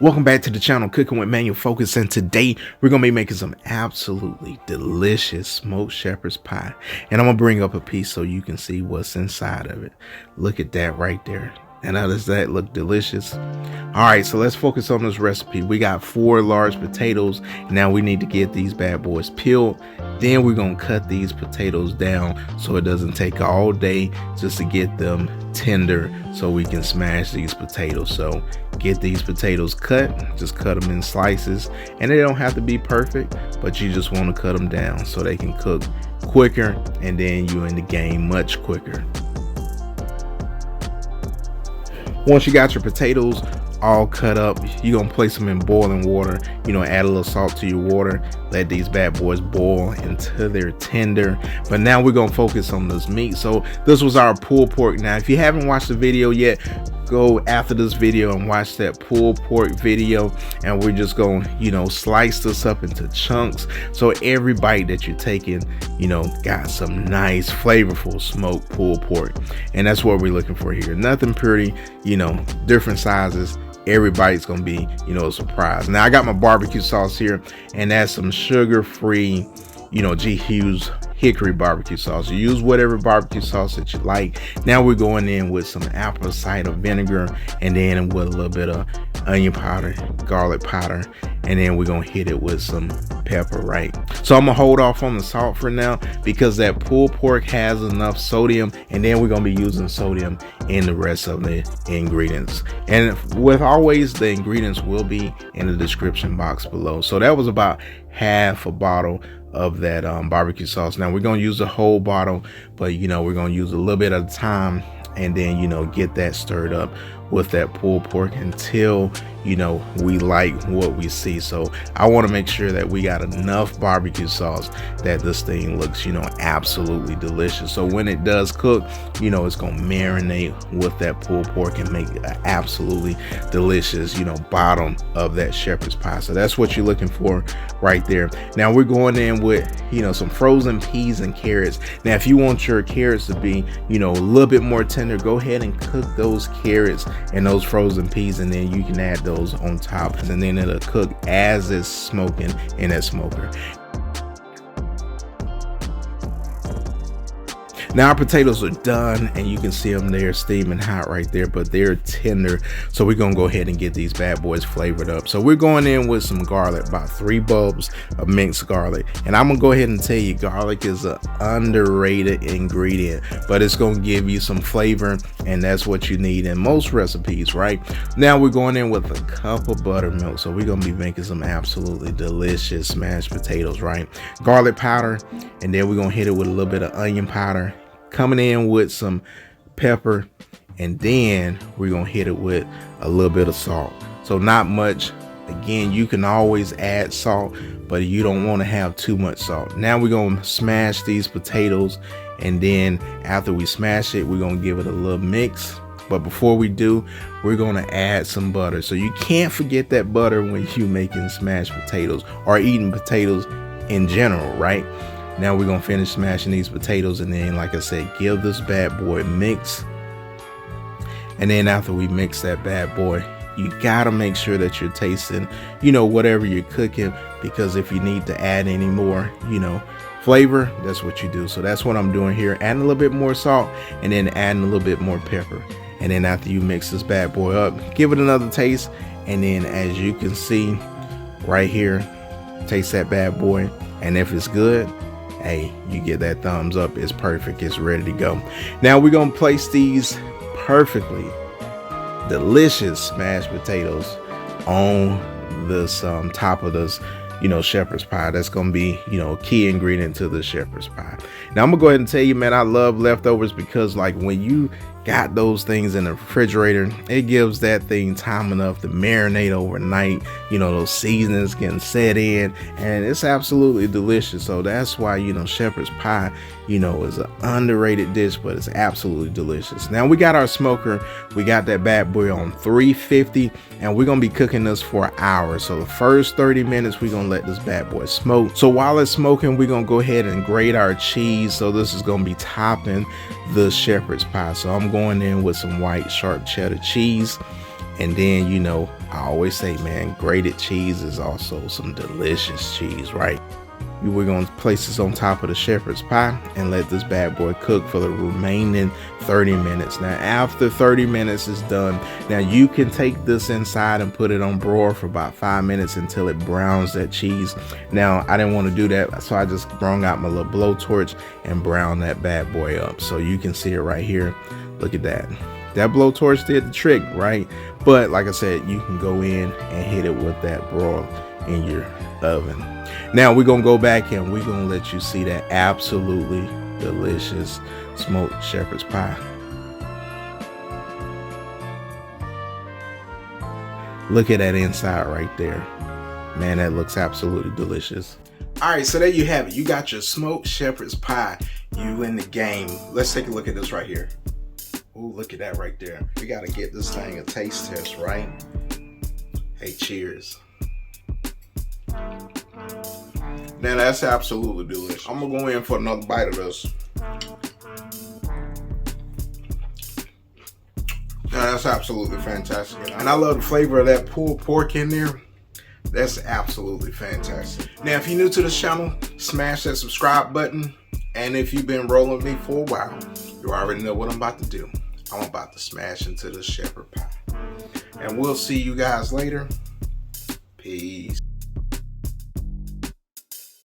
Welcome back to the channel, Cooking with Manual Focus, and today we're gonna be making some absolutely delicious smoked shepherd's pie. And I'm gonna bring up a piece so you can see what's inside of it. Look at that right there. And how does that look delicious? All right, so let's focus on this recipe. We got 4 large potatoes. Now we need to get these bad boys peeled. Then we're gonna cut these potatoes down so it doesn't take all day just to get them tender so we can smash these potatoes. So get these potatoes cut, just cut them in slices, and they don't have to be perfect, but you just want to cut them down so they can cook quicker, and then you're in the game much quicker. Once you got your potatoes all cut up, you're gonna place them in boiling water. Add a little salt to your water, let these bad boys boil until they're tender. But now we're gonna focus on this meat. So this was our pulled pork. Now if you haven't watched the video yet, go after this video and watch that pulled pork video, and we're just gonna slice this up into chunks so every bite that you're taking got some nice flavorful smoked pulled pork. And that's what we're looking for here. Nothing pretty, different sizes. Every bite's gonna be a surprise. Now I got my barbecue sauce here, and that's some sugar-free Hughes Hickory barbecue sauce. You use whatever barbecue sauce that you like. Now we're going in with some apple cider vinegar, and then with a little bit of onion powder, garlic powder, and then we're gonna hit it with some pepper, right? So I'm gonna hold off on the salt for now because that pulled pork has enough sodium, and then we're gonna be using sodium in the rest of the ingredients. And with always, the ingredients will be in the description box below. So that was about half a bottle of that barbecue sauce. Now we're gonna use the whole bottle, but we're gonna use a little bit at a time, and then get that stirred up with that pulled pork until we like what we see. So I want to make sure that we got enough barbecue sauce that this thing looks absolutely delicious. So when it does cook, it's gonna marinate with that pulled pork and make an absolutely delicious bottom of that shepherd's pie. So that's what you're looking for right there. Now we're going in with some frozen peas and carrots. Now if you want your carrots to be a little bit more tender, go ahead and cook those carrots and those frozen peas, and then you can add those on top, and then it'll cook as it's smoking in that smoker. Now our potatoes are done, and you can see them there steaming hot right there, but they're tender. So we're gonna go ahead and get these bad boys flavored up. So we're going in with some garlic, about 3 bulbs of minced garlic. And I'm gonna go ahead and tell you, garlic is an underrated ingredient, but it's gonna give you some flavor, and that's what you need in most recipes, right? Now we're going in with a cup of buttermilk. So we're gonna be making some absolutely delicious mashed potatoes, right? Garlic powder, and then we're gonna hit it with a little bit of onion powder, coming in with some pepper, and then we're gonna hit it with a little bit of salt. So not much. Again, you can always add salt, but you don't want to have too much salt. Now we're gonna smash these potatoes, and then after we smash it, we're gonna give it a little mix. But before we do, we're gonna add some butter. So you can't forget that butter when you're making smashed potatoes or eating potatoes in general, right? Now we're gonna finish smashing these potatoes, and then, like I said, give this bad boy a mix. And then after we mix that bad boy, you gotta make sure that you're tasting whatever you're cooking, because if you need to add any more flavor, that's what you do. So that's what I'm doing here, adding a little bit more salt, and then adding a little bit more pepper. And then after you mix this bad boy up, give it another taste, and then as you can see right here, taste that bad boy, and if it's good, hey, you get that thumbs up. It's perfect. It's ready to go. Now we're gonna place these perfectly delicious mashed potatoes on this top of this shepherd's pie. That's gonna be a key ingredient to the shepherd's pie. Now I'm gonna go ahead and tell you, man, I love leftovers, because like when you got those things in the refrigerator, it gives that thing time enough to marinate overnight. Those seasonings can set in, and it's absolutely delicious. So that's why shepherd's pie is an underrated dish, but it's absolutely delicious. Now we got our smoker, we got that bad boy on 350, and we're gonna be cooking this for an hour. So the first 30 minutes we're gonna let this bad boy smoke. So while it's smoking, we're gonna go ahead and grate our cheese. So this is gonna be topping the shepherd's pie. So I'm going in with some white sharp cheddar cheese, and then I always say, man, grated cheese is also some delicious cheese, right? We're going to place this on top of the shepherd's pie and let this bad boy cook for the remaining 30 minutes. Now, after 30 minutes is done, now you can take this inside and put it on broil for about 5 minutes until it browns that cheese. Now, I didn't want to do that, so I just brung out my little blowtorch and brown that bad boy up. So you can see it right here. Look at that. That blowtorch did the trick, right? But like I said, you can go in and hit it with that broil in your oven. Now we're gonna go back and we're gonna let you see that absolutely delicious smoked shepherd's pie. Look at that inside right there. Man, that looks absolutely delicious. All right, so there you have it. You got your smoked shepherd's pie. You in the game. Let's take a look at this right here. Ooh, look at that right there. We gotta get this thing a taste test, right? Hey, cheers. Now that's absolutely delicious. I'm gonna go in for another bite of this. Now that's absolutely fantastic. And I love the flavor of that pulled pork in there. That's absolutely fantastic. Now, if you're new to this channel, smash that subscribe button. And if you've been rolling with me for a while, you already know what I'm about to do. I'm about to smash into the shepherd pie. And we'll see you guys later. Peace.